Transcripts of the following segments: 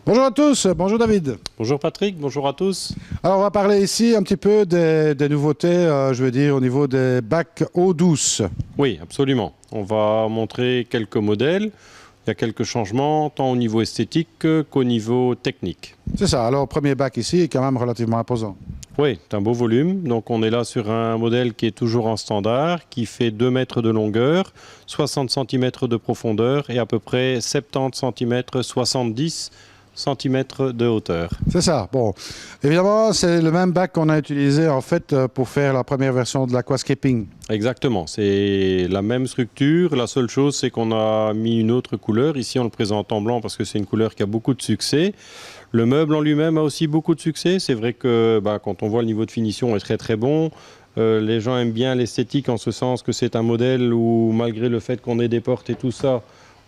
Bonjour à tous, bonjour David. Bonjour Patrick, bonjour à tous. Alors on va parler ici un petit peu des nouveautés, je veux dire au niveau des bacs eau douce. Oui, absolument. On va montrer quelques modèles. Il y a quelques changements, tant au niveau esthétique qu'au niveau technique. C'est ça, alors premier bac ici est quand même relativement imposant. Oui, c'est un beau volume. Donc on est là sur un modèle qui est toujours en standard, qui fait 2 mètres de longueur, 60 cm de profondeur et à peu près 70 cm, 70 cm de hauteur. C'est ça, bon. Évidemment, c'est le même bac qu'on a utilisé en fait pour faire la première version de l'aquascaping. Exactement, c'est la même structure. La seule chose, c'est qu'on a mis une autre couleur. Ici, on le présente en blanc parce que c'est une couleur qui a beaucoup de succès. Le meuble en lui-même a aussi beaucoup de succès. C'est vrai que quand on voit le niveau de finition est très très bon. Les gens aiment bien l'esthétique en ce sens que c'est un modèle où, malgré le fait qu'on ait des portes et tout ça,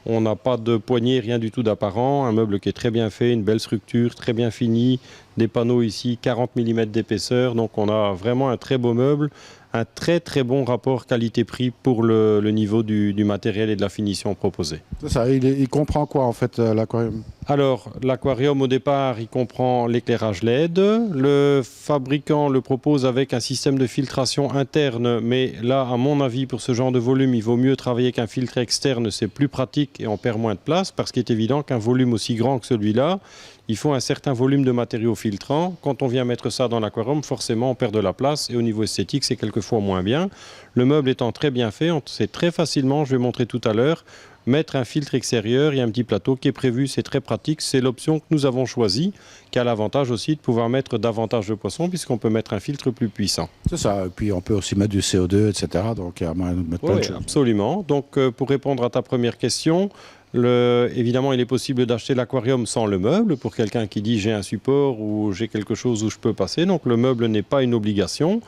on n'a pas de poignée, rien du tout d'apparent. Un meuble qui est très bien fait, une belle structure, très bien fini. Des panneaux ici, 40 mm d'épaisseur. Donc on a vraiment un très beau meuble. Un très très bon rapport qualité-prix pour le niveau du matériel et de la finition proposée. C'est ça, il comprend quoi en fait l'aquarium? Alors, l'aquarium au départ, il comprend l'éclairage LED. Le fabricant le propose avec un système de filtration interne, mais là, à mon avis, pour ce genre de volume, il vaut mieux travailler avec un filtre externe, c'est plus pratique et on perd moins de place, parce qu'il est évident qu'un volume aussi grand que celui-là, il faut un certain volume de matériaux filtrants. Quand on vient mettre ça dans l'aquarium, forcément, on perd de la place et au niveau esthétique, c'est quelquefois moins bien. Le meuble étant très bien fait, on sait très facilement, je vais montrer tout à l'heure, mettre un filtre extérieur. Il y a un petit plateau qui est prévu, c'est très pratique. C'est l'option que nous avons choisie, qui a l'avantage aussi de pouvoir mettre davantage de poissons, puisqu'on peut mettre un filtre plus puissant. C'est ça, et puis on peut aussi mettre du CO2, etc. Donc il y a moyen de mettre plein de choses. Absolument. Donc pour répondre à ta première question, évidemment, il est possible d'acheter l'aquarium sans le meuble pour quelqu'un qui dit j'ai un support ou j'ai quelque chose où je peux passer. Donc le meuble n'est pas une obligation.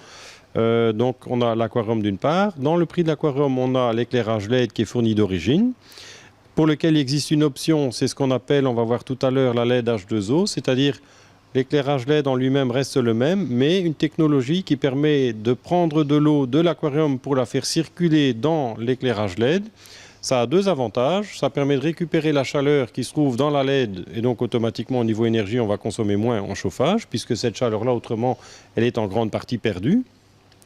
Donc on a l'aquarium d'une part. Dans le prix de l'aquarium, on a l'éclairage LED qui est fourni d'origine, pour lequel il existe une option, c'est ce qu'on appelle, on va voir tout à l'heure, la LED H2O, c'est-à-dire l'éclairage LED en lui-même reste le même, mais une technologie qui permet de prendre de l'eau de l'aquarium pour la faire circuler dans l'éclairage LED. Ça a deux avantages. Ça permet de récupérer la chaleur qui se trouve dans la LED et donc automatiquement au niveau énergie, on va consommer moins en chauffage puisque cette chaleur-là, autrement, elle est en grande partie perdue.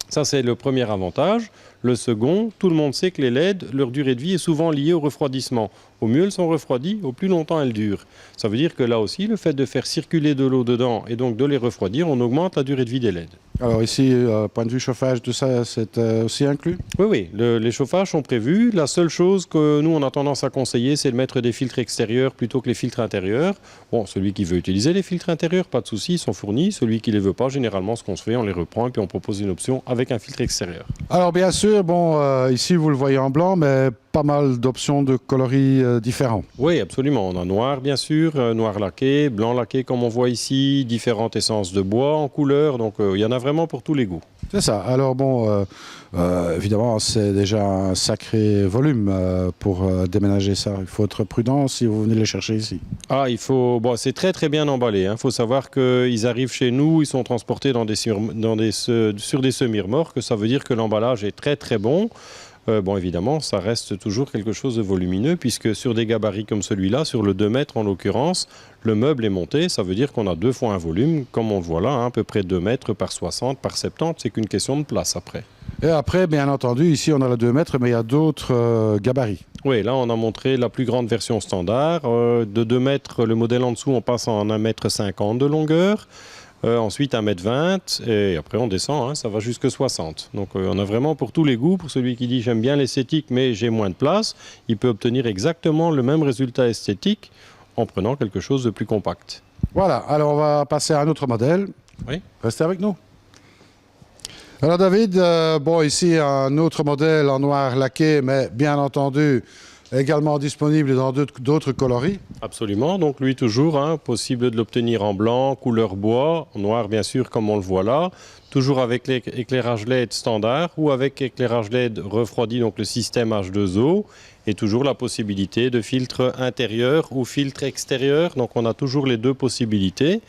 Ça, c'est le premier avantage. Le second, tout le monde sait que les LED, leur durée de vie est souvent liée au refroidissement. Au mieux elles sont refroidies, au plus longtemps elles durent. Ça veut dire que là aussi, le fait de faire circuler de l'eau dedans et donc de les refroidir, on augmente la durée de vie des LED. Alors ici, point de vue chauffage, tout ça, c'est aussi inclus? Oui, les chauffages sont prévus. La seule chose que nous, on a tendance à conseiller, c'est de mettre des filtres extérieurs plutôt que les filtres intérieurs. Bon, celui qui veut utiliser les filtres intérieurs, pas de souci, ils sont fournis. Celui qui ne les veut pas, généralement, ce qu'on se fait, on les reprend et puis on propose une option avec un filtre extérieur. Alors bien sûr, bon, ici vous le voyez en blanc, mais pas mal d'options de coloris différents. Oui, absolument. On a noir, bien sûr, noir laqué, blanc laqué, comme on voit ici, différentes essences de bois en couleur. Donc, il y en a vraiment pour tous les goûts. C'est ça. Alors bon, évidemment, c'est déjà un sacré volume pour déménager ça. Il faut être prudent si vous venez les chercher ici. Ah, c'est très très bien emballé. Il faut savoir qu'ils arrivent chez nous, ils sont transportés sur des semi-remorques. Ça veut dire que l'emballage est très très bon. Bon, évidemment, ça reste toujours quelque chose de volumineux puisque sur des gabarits comme celui-là, sur le 2 mètres en l'occurrence, le meuble est monté. Ça veut dire qu'on a 2 fois un volume, comme on le voit là, à peu près 2 mètres par 60, par 70. C'est qu'une question de place après. Et après, bien entendu, ici on a le 2 mètres, mais il y a d'autres gabarits. Oui, là on a montré la plus grande version standard. De 2 mètres, le modèle en dessous, on passe en 1,50 m de longueur. Ensuite 1,20 m et après on descend, ça va jusque 60. Donc on a vraiment pour tous les goûts. Pour celui qui dit j'aime bien l'esthétique mais j'ai moins de place, il peut obtenir exactement le même résultat esthétique en prenant quelque chose de plus compact. Voilà, alors on va passer à un autre modèle. Oui. Restez avec nous. Alors David, bon ici un autre modèle en noir laqué, mais bien entendu également disponible dans d'autres coloris. Absolument, donc lui toujours, possible de l'obtenir en blanc, couleur bois, en noir bien sûr comme on le voit là, toujours avec l'éclairage LED standard ou avec éclairage LED refroidi, donc le système H2O, et toujours la possibilité de filtre intérieur ou filtre extérieur, donc on a toujours les deux possibilités.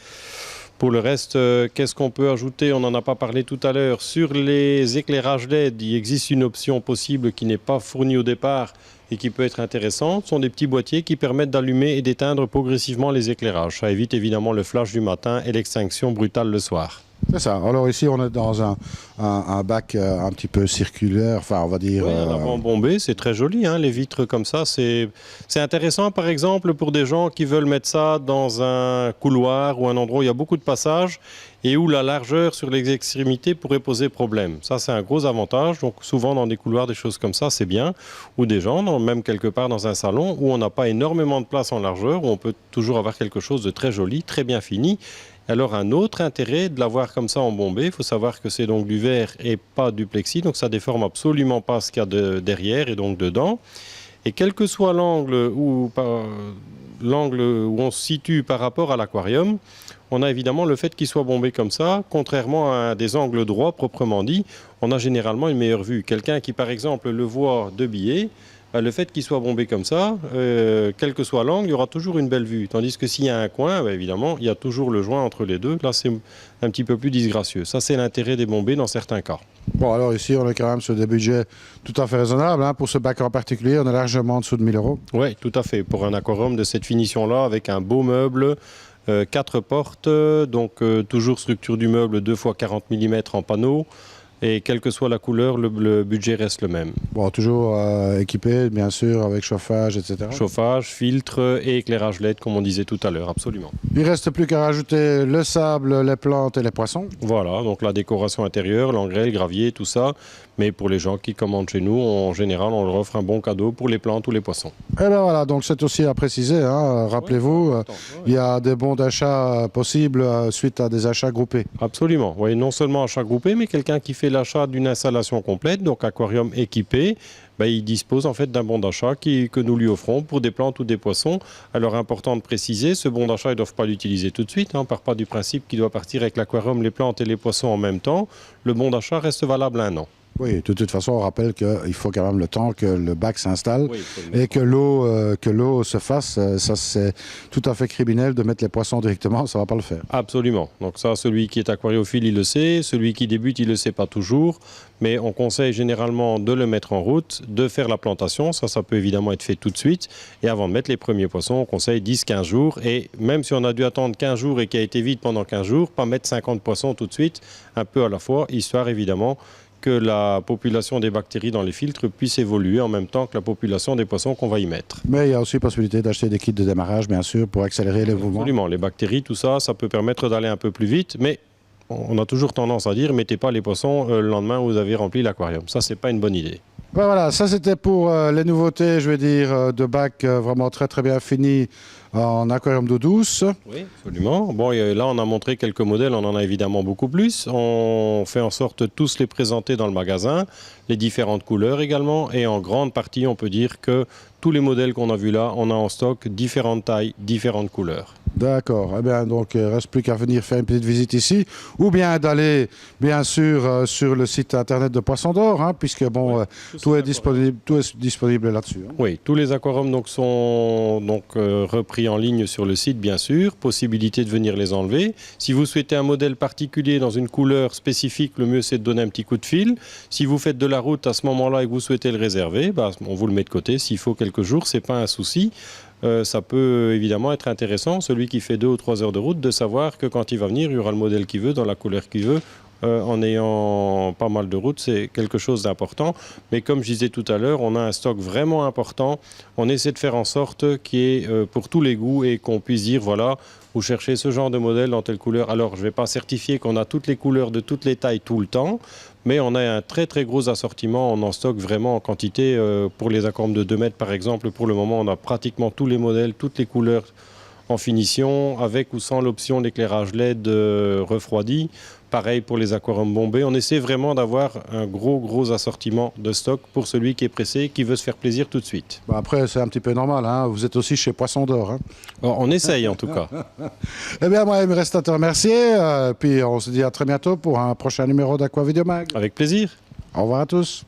Pour le reste, qu'est-ce qu'on peut ajouter? On n'en a pas parlé tout à l'heure. Sur les éclairages LED, il existe une option possible qui n'est pas fournie au départ, et qui peut être intéressante sont des petits boîtiers qui permettent d'allumer et d'éteindre progressivement les éclairages. Ça évite évidemment le flash du matin et l'extinction brutale le soir. C'est ça. Alors ici, on est dans un bac un petit peu circulaire, enfin on va dire... Oui, un avant bombé, c'est très joli, hein, les vitres comme ça. C'est intéressant par exemple pour des gens qui veulent mettre ça dans un couloir ou un endroit où il y a beaucoup de passages et où la largeur sur les extrémités pourrait poser problème. Ça, c'est un gros avantage. Donc souvent dans des couloirs, des choses comme ça, c'est bien. Ou des gens, même quelque part dans un salon où on n'a pas énormément de place en largeur, où on peut toujours avoir quelque chose de très joli, très bien fini. Alors un autre intérêt de l'avoir comme ça embombé, il faut savoir que c'est donc du verre et pas du plexi, donc ça déforme absolument pas ce qu'il y a derrière et donc dedans. Et quel que soit l'angle où on se situe par rapport à l'aquarium, on a évidemment le fait qu'il soit bombé comme ça, contrairement à des angles droits proprement dit, on a généralement une meilleure vue. Quelqu'un qui par exemple le voit de biais, le fait qu'il soit bombé comme ça, quel que soit l'angle, il y aura toujours une belle vue. Tandis que s'il y a un coin, évidemment, il y a toujours le joint entre les deux. Là, c'est un petit peu plus disgracieux. Ça, c'est l'intérêt des bombés dans certains cas. Bon, alors ici, on est quand même sur des budgets tout à fait raisonnables. Hein. Pour ce bac en particulier, on est largement en dessous de 1 000 €. Oui, tout à fait. Pour un aquarium de cette finition-là, avec un beau meuble, 4 portes, donc toujours structure du meuble 2 x 40 mm en panneau. Et quelle que soit la couleur, le budget reste le même. Bon, toujours équipé, bien sûr, avec chauffage, etc. Chauffage, filtre et éclairage LED, comme on disait tout à l'heure, absolument. Il ne reste plus qu'à rajouter le sable, les plantes et les poissons. Voilà, donc la décoration intérieure, l'engrais, le gravier, tout ça. Mais pour les gens qui commandent chez nous, en général, on leur offre un bon cadeau pour les plantes ou les poissons. Et bien voilà, donc c'est aussi à préciser, hein, rappelez-vous, il y a des bons d'achat possibles suite à des achats groupés. Absolument, oui, non seulement achat groupé, mais quelqu'un qui fait l'achat d'une installation complète, donc aquarium équipé, il dispose en fait d'un bon d'achat que nous lui offrons pour des plantes ou des poissons. Alors important de préciser, ce bon d'achat, ils ne doivent pas l'utiliser tout de suite. On ne part pas du principe qu'il doit partir avec l'aquarium, les plantes et les poissons en même temps. Le bon d'achat reste valable 1 an. Oui, de toute façon, on rappelle qu'il faut quand même le temps que le bac s'installe et que l'eau se fasse. Ça, c'est tout à fait criminel de mettre les poissons directement, ça ne va pas le faire. Absolument. Donc ça, celui qui est aquariophile, il le sait. Celui qui débute, il ne le sait pas toujours. Mais on conseille généralement de le mettre en route, de faire la plantation. Ça peut évidemment être fait tout de suite. Et avant de mettre les premiers poissons, on conseille 10-15 jours. Et même si on a dû attendre 15 jours et qu'il a été vide pendant 15 jours, pas mettre 50 poissons tout de suite, un peu à la fois, histoire évidemment que la population des bactéries dans les filtres puisse évoluer en même temps que la population des poissons qu'on va y mettre. Mais il y a aussi possibilité d'acheter des kits de démarrage, bien sûr, pour accélérer les mouvements. Absolument, les bactéries, tout ça, ça peut permettre d'aller un peu plus vite, mais on a toujours tendance à dire, mettez pas les poissons le lendemain où vous avez rempli l'aquarium. Ça, c'est pas une bonne idée. Ben voilà, ça c'était pour les nouveautés, je vais dire, de bac vraiment très très bien fini en aquarium d'eau douce. Oui, absolument. Bon, et là, on a montré quelques modèles, on en a évidemment beaucoup plus. On fait en sorte de tous les présenter dans le magasin, les différentes couleurs également, et en grande partie, on peut dire que tous les modèles qu'on a vus là, on a en stock différentes tailles, différentes couleurs. D'accord. Eh bien, donc, il ne reste plus qu'à venir faire une petite visite ici, ou bien d'aller, bien sûr, sur le site internet de Poisson d'Or, hein, puisque bon, tout est disponible là-dessus. Hein. Oui, tous les aquariums sont repris en ligne sur le site, bien sûr. Possibilité de venir les enlever. Si vous souhaitez un modèle particulier dans une couleur spécifique, le mieux c'est de donner un petit coup de fil. Si vous faites de la route à ce moment-là et que vous souhaitez le réserver, on vous le met de côté. S'il faut quelques jours, c'est pas un souci. Ça peut évidemment être intéressant, celui qui fait 2 ou 3 heures de route, de savoir que quand il va venir, il y aura le modèle qu'il veut, dans la couleur qu'il veut. En ayant pas mal de route, c'est quelque chose d'important. Mais comme je disais tout à l'heure, on a un stock vraiment important. On essaie de faire en sorte qu'il y ait pour tous les goûts et qu'on puisse dire, voilà, vous cherchez ce genre de modèle dans telle couleur. Alors, je ne vais pas certifier qu'on a toutes les couleurs de toutes les tailles tout le temps, mais on a un très très gros assortiment. On en stocke vraiment en quantité. Pour les aquariums de 2 mètres, par exemple, pour le moment, on a pratiquement tous les modèles, toutes les couleurs en finition, avec ou sans l'option d'éclairage LED refroidi. Pareil pour les aquariums bombés. On essaie vraiment d'avoir un gros assortiment de stock pour celui qui est pressé, qui veut se faire plaisir tout de suite. Après, c'est un petit peu normal. Hein. Vous êtes aussi chez Poisson d'Or. Hein. On essaye en tout cas. Eh bien, moi, il me reste à te remercier. Puis on se dit à très bientôt pour un prochain numéro d'Aqua Video Mag. Avec plaisir. Au revoir à tous.